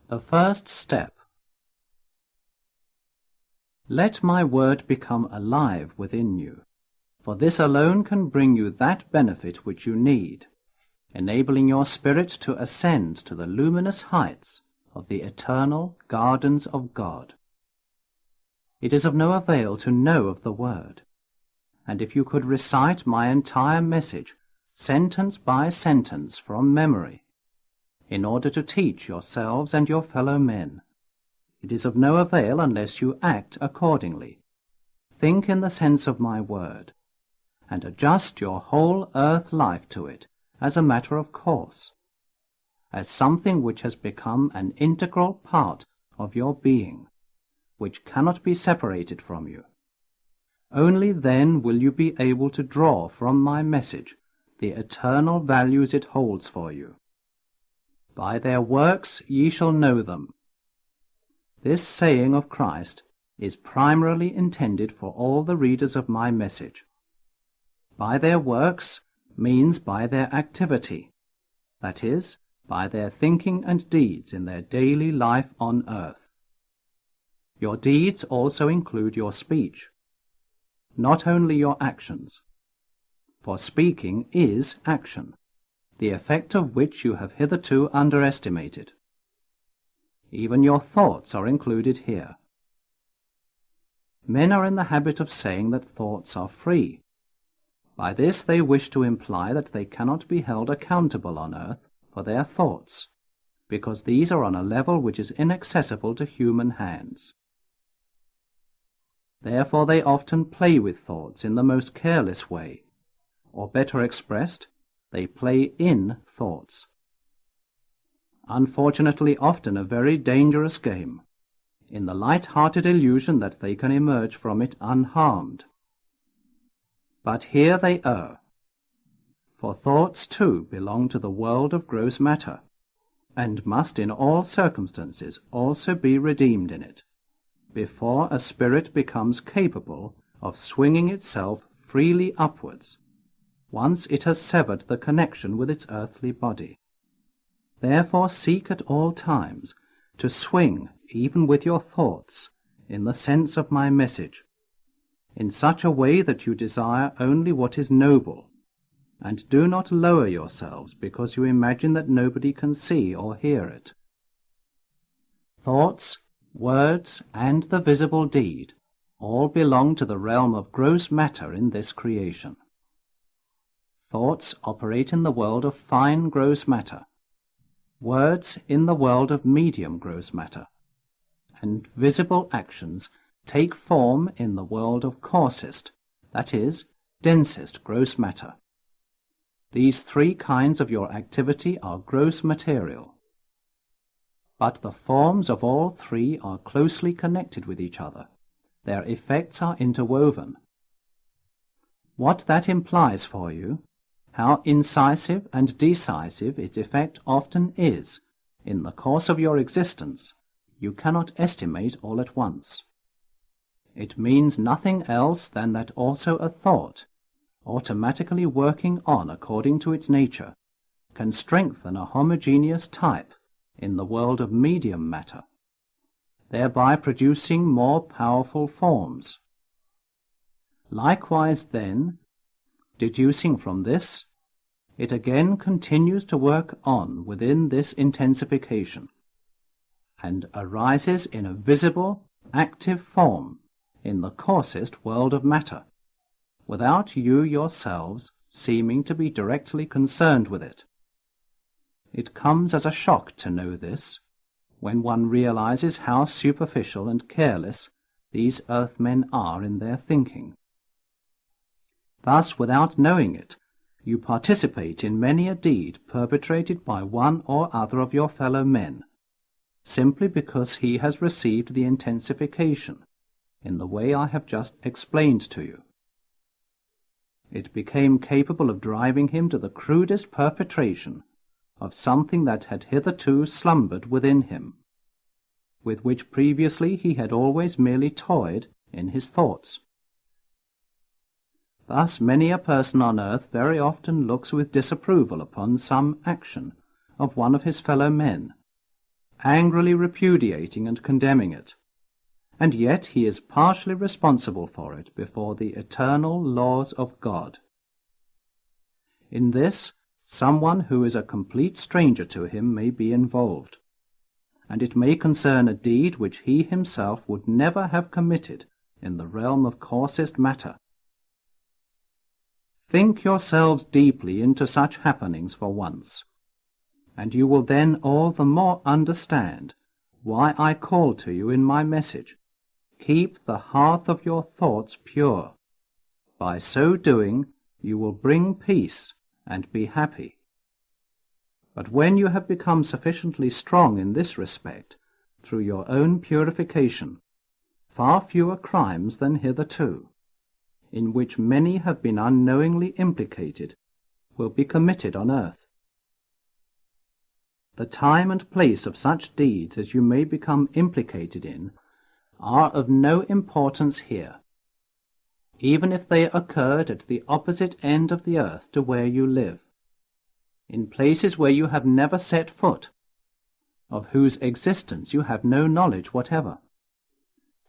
The first step. Let my word become alive within you, for this alone can bring you that benefit which you need, enabling your spirit to ascend to the luminous heights of the eternal gardens of God. It is of no avail to know of the word, and if you could recite my entire message, sentence by sentence from memory, in order to teach yourselves and your fellow men, it is of no avail unless you act accordingly. Think in the sense of my word, and adjust your whole earth life to it as a matter of course, as something which has become an integral part of your being, which cannot be separated from you. Only then will you be able to draw from my message the eternal values it holds for you. By their works ye shall know them. This saying of Christ is primarily intended for all the readers of my message. By their works means by their activity, that is, by their thinking and deeds in their daily life on earth. Your deeds also include your speech, not only your actions, for speaking is action, the effect of which you have hitherto underestimated. Even your thoughts are included here. Men are in the habit of saying that thoughts are free. By this they wish to imply that they cannot be held accountable on earth for their thoughts, because these are on a level which is inaccessible to human hands. Therefore they often play with thoughts in the most careless way, or better expressed, they play in thoughts. Unfortunately, often a very dangerous game, in the light-hearted illusion that they can emerge from it unharmed. But here they err, for thoughts too belong to the world of gross matter, and must in all circumstances also be redeemed in it, before a spirit becomes capable of swinging itself freely upwards, once it has severed the connection with its earthly body. Therefore seek at all times to swing even with your thoughts in the sense of my message, in such a way that you desire only what is noble, and do not lower yourselves because you imagine that nobody can see or hear it. Thoughts, words, and the visible deed all belong to the realm of gross matter in this creation. Thoughts operate in the world of fine gross matter, words in the world of medium gross matter, and visible actions take form in the world of coarsest, that is, densest gross matter. These three kinds of your activity are gross material, but the forms of all three are closely connected with each other. Their effects are interwoven. What that implies for you, how incisive and decisive its effect often is in the course of your existence, you cannot estimate all at once. It means nothing else than that also a thought, automatically working on according to its nature, can strengthen a homogeneous type in the world of medium matter, thereby producing more powerful forms. Likewise, then, deducing from this, it again continues to work on within this intensification, and arises in a visible, active form in the coarsest world of matter, without you yourselves seeming to be directly concerned with it. It comes as a shock to know this, when one realizes how superficial and careless these earthmen are in their thinking. Thus, without knowing it, you participate in many a deed perpetrated by one or other of your fellow men, simply because he has received the intensification in the way I have just explained to you. It became capable of driving him to the crudest perpetration of something that had hitherto slumbered within him, with which previously he had always merely toyed in his thoughts. Thus many a person on earth very often looks with disapproval upon some action of one of his fellow men, angrily repudiating and condemning it, and yet he is partially responsible for it before the eternal laws of God. In this, someone who is a complete stranger to him may be involved, and it may concern a deed which he himself would never have committed in the realm of coarsest matter. Think yourselves deeply into such happenings for once, and you will then all the more understand why I call to you in my message, keep the hearth of your thoughts pure. By so doing, you will bring peace and be happy. But when you have become sufficiently strong in this respect, through your own purification, far fewer crimes than hitherto, in which many have been unknowingly implicated, will be committed on earth. The time and place of such deeds as you may become implicated in are of no importance here, even if they occurred at the opposite end of the earth to where you live, in places where you have never set foot, of whose existence you have no knowledge whatever.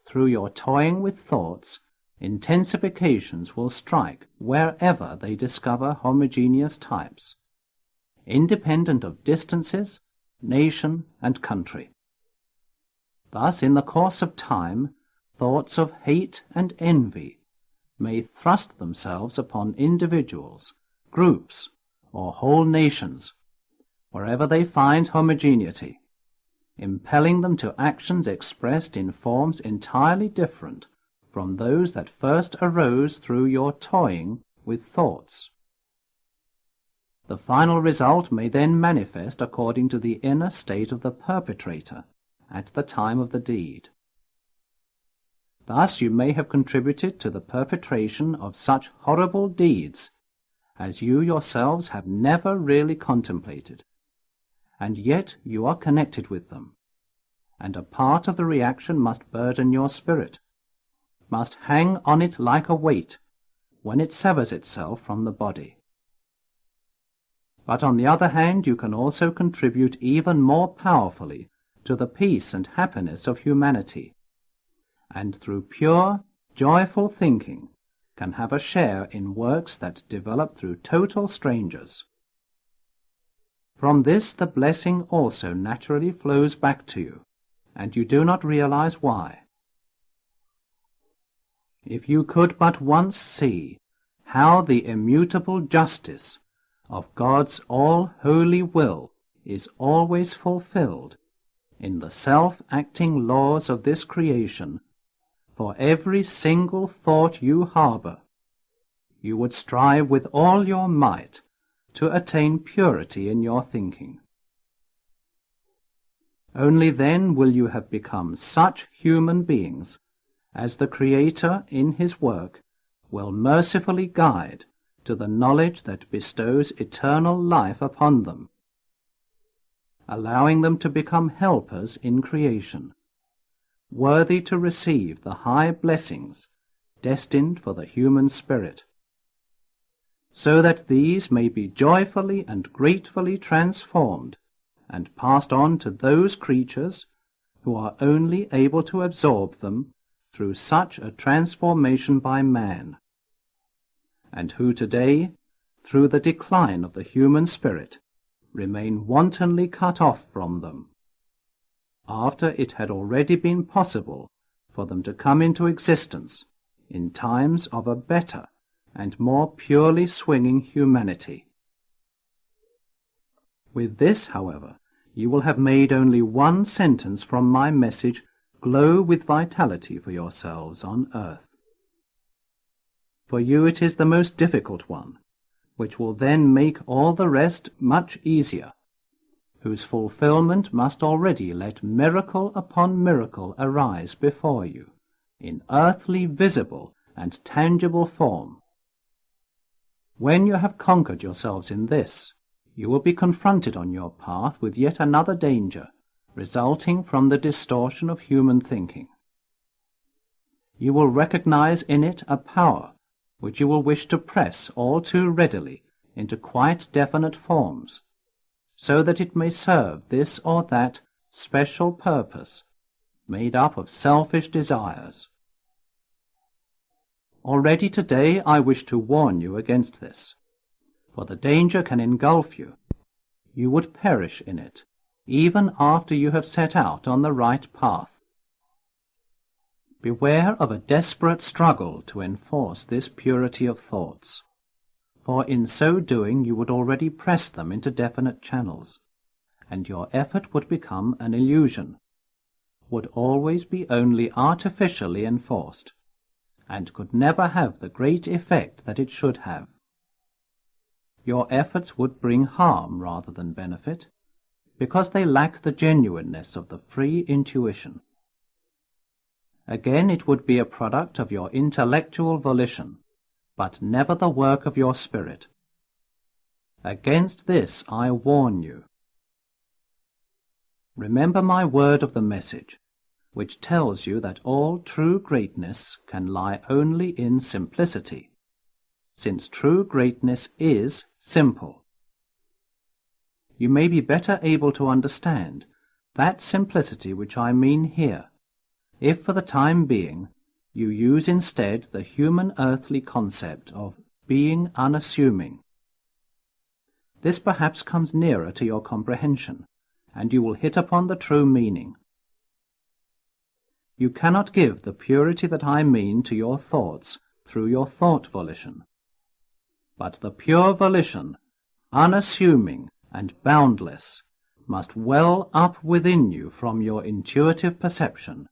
Through your toying with thoughts, intensifications will strike wherever they discover homogeneous types, independent of distances, nation, and country. Thus, in the course of time, thoughts of hate and envy may thrust themselves upon individuals, groups, or whole nations, wherever they find homogeneity, impelling them to actions expressed in forms entirely different from those that first arose through your toying with thoughts. The final result may then manifest according to the inner state of the perpetrator at the time of the deed. Thus you may have contributed to the perpetration of such horrible deeds as you yourselves have never really contemplated, and yet you are connected with them, and a part of the reaction must burden your spirit, must hang on it like a weight when it severs itself from the body. But on the other hand, you can also contribute even more powerfully to the peace and happiness of humanity, and through pure, joyful thinking can have a share in works that develop through total strangers. From this the blessing also naturally flows back to you, and you do not realize why. If you could but once see how the immutable justice of God's all-holy will is always fulfilled in the self-acting laws of this creation, for every single thought you harbor, you would strive with all your might to attain purity in your thinking. Only then will you have become such human beings as the Creator in His work will mercifully guide to the knowledge that bestows eternal life upon them, allowing them to become helpers in creation, worthy to receive the high blessings destined for the human spirit, so that these may be joyfully and gratefully transformed and passed on to those creatures who are only able to absorb them through such a transformation by man, and who today, through the decline of the human spirit, remain wantonly cut off from them, after it had already been possible for them to come into existence in times of a better and more purely swinging humanity. With this, however, you will have made only one sentence from my message glow with vitality for yourselves on earth. For you it is the most difficult one, which will then make all the rest much easier, whose fulfillment must already let miracle upon miracle arise before you, in earthly visible and tangible form. When you have conquered yourselves in this, you will be confronted on your path with yet another danger, resulting from the distortion of human thinking. You will recognize in it a power which you will wish to press all too readily into quite definite forms, so that it may serve this or that special purpose, made up of selfish desires. Already today I wish to warn you against this, for the danger can engulf you. You would perish in it, even after you have set out on the right path. Beware of a desperate struggle to enforce this purity of thoughts, for in so doing you would already press them into definite channels, and your effort would become an illusion, would always be only artificially enforced, and could never have the great effect that it should have. Your efforts would bring harm rather than benefit, because they lack the genuineness of the free intuition. Again, it would be a product of your intellectual volition, but never the work of your spirit. Against this I warn you. Remember my word of the message, which tells you that all true greatness can lie only in simplicity, since true greatness is simple. You may be better able to understand that simplicity which I mean here, if for the time being you use instead the human earthly concept of being unassuming. This perhaps comes nearer to your comprehension, and you will hit upon the true meaning. You cannot give the purity that I mean to your thoughts through your thought volition, but the pure volition, unassuming and boundless, must well up within you from your intuitive perception,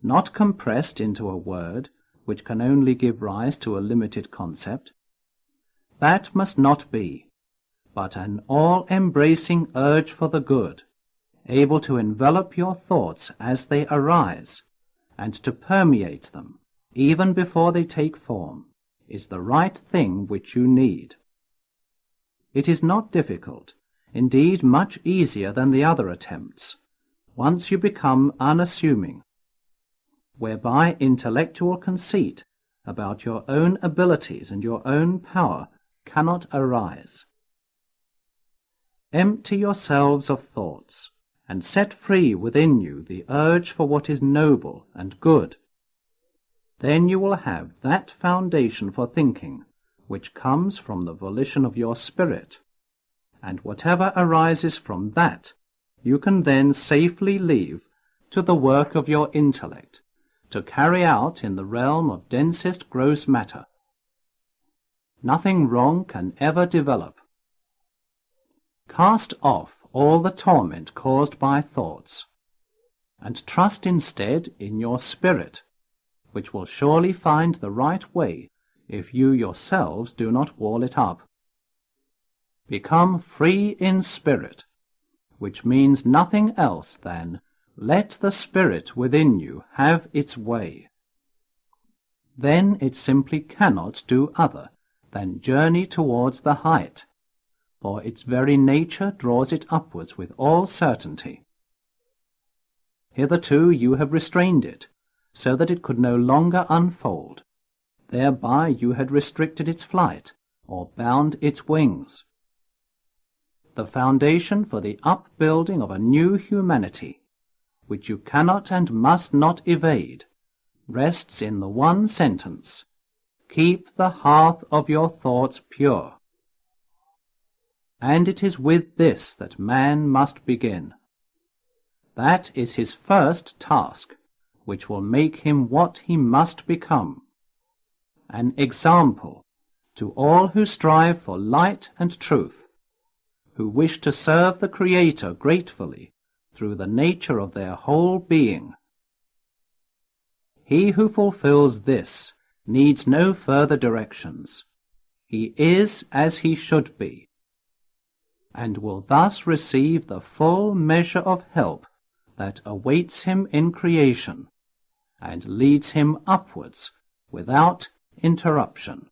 not compressed into a word which can only give rise to a limited concept. That must not be, but an all-embracing urge for the good, able to envelop your thoughts as they arise, and to permeate them, even before they take form, is the right thing which you need. It is not difficult, indeed much easier than the other attempts, once you become unassuming, whereby intellectual conceit about your own abilities and your own power cannot arise. Empty yourselves of thoughts, and set free within you the urge for what is noble and good. Then you will have that foundation for thinking which comes from the volition of your spirit, and whatever arises from that you can then safely leave to the work of your intellect, to carry out in the realm of densest gross matter. Nothing wrong can ever develop. Cast off all the torment caused by thoughts, and trust instead in your spirit, which will surely find the right way if you yourselves do not wall it up. Become free in spirit, which means nothing else than let the spirit within you have its way. Then it simply cannot do other than journey towards the height, for its very nature draws it upwards with all certainty. Hitherto you have restrained it, so that it could no longer unfold. Thereby you had restricted its flight, or bound its wings. The foundation for the upbuilding of a new humanity, which you cannot and must not evade, rests in the one sentence: keep the hearth of your thoughts pure. And it is with this that man must begin. That is his first task, which will make him what he must become, an example to all who strive for light and truth, who wish to serve the Creator gratefully through the nature of their whole being. He who fulfills this needs no further directions. He is as he should be, and will thus receive the full measure of help that awaits him in creation, and leads him upwards without interruption.